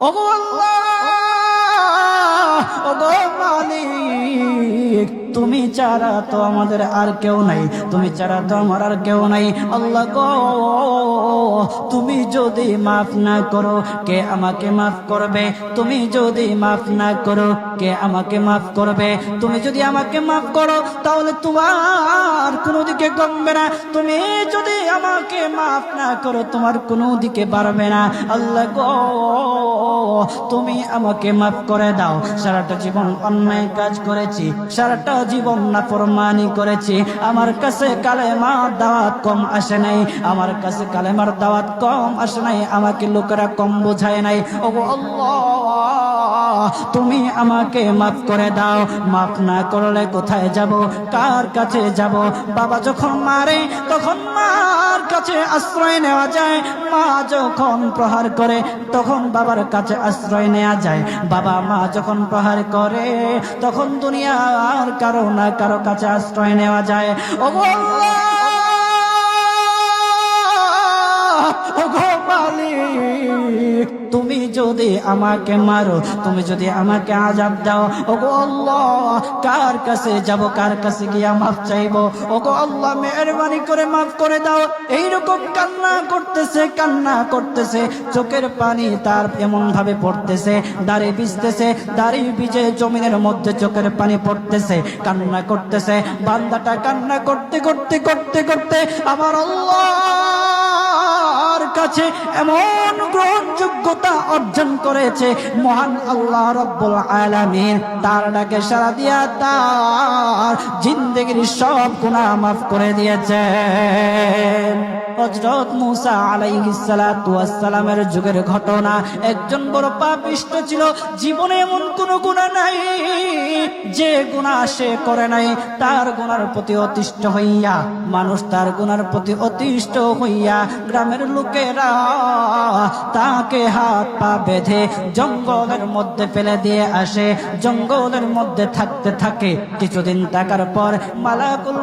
ওগো আল্লাহ, ওগো মালিক, তুমি ছাড়া তো আমাদের আর কেউ নাই, তুমি ছাড়া তো আমার আর কেউ নাই। আল্লাহ গো, তুমি যদি মাফ না করো কে আমাকে মাফ করবে? তুমি যদি মাফ না করো কে আমাকে মাফ করবে? তুমি যদি আমাকে মাফ করো তাহলে তোমার কোনো দিকে কমবে না, তুমি যদি আমাকে মাফ না করো তোমার কোনো দিকে বাড়বে না। আল্লাহ গো, তুমি আমাকে মাফ করে দাও। সারাটা জীবন অন্যায় কাজ করেছি, সারাটা জীবন নাফরমানি করেছি, আমার কাছে কালেমার দাওয়াত কম আসে নাই, আমার কাছে কালেমার দাওয়াত কম আসে নাই, আমাকে লোকেরা কম বোঝায় নাই। ওগো আল্লাহ, তুমি আমাকে মাফ করে দাও। মাফ না করলে কোথায় যাব, কার কাছে যাব? বাবা যখন মারে তখন মার কাছে আশ্রয় নেওয়া যায়, মা যখন প্রহার করে তখন বাবার কাছে আশ্রয় নেওয়া যায়, বাবা মা যখন প্রহার করে তখন দুনিয়ার কারো না কারো কাছে আশ্রয় নেওয়া যায়। ওগো আল্লাহ, ওগো মালিক, তুমি যদি আমাকে মারো, তুমি যদি আমাকে আযাব দাও, ওগো আল্লাহ, কার কাছে যাব, কার কাছে গিয়া মাফ চাইবো? ওগো আল্লাহ, মেহেরবানি করে মাফ করে দাও। এইরকম কান্না করতেছে, কান্না করতেছে, চোখের পানি তার এমন ভাবে পড়তেছে, দাড়ি ভিজতেছে, দাড়ি ভিজে জমিনের মধ্যে চোখের পানি পড়তেছে, কান্না করতেছে। বান্দাটা কান্না করতে করতে করতে করতে আমার আল্লাহর কাছে এমন গ্রহণযোগ্যতা অর্জন করেছে, মহান আল্লাহ রব্বুল আলামিন তার ডাকে সাড়া দিয়া তার জিন্দেগির সব গুনাহ মাফ করে দিয়েছেন। হযরত মূসা আলাইহিস সালাতু ওয়াস সালামের যুগের ঘটনা। একজন বড় পাপিষ্ঠ ছিল, জীবনে এমন কোন গুনাহ নাই যে গুনাহ সে করে নাই। তার গুনার প্রতি অতিষ্ঠ হইয়া, মানুষ তার গুনার প্রতি অতিষ্ঠ হইয়া গ্রামের লোকেরা তাকে হাত পা বেঁধে জঙ্গলের মধ্যে ফেলে দিয়ে আসে। জঙ্গলের মধ্যে থাকতে থাকে, কিছুদিন থাকার পর মালাকুল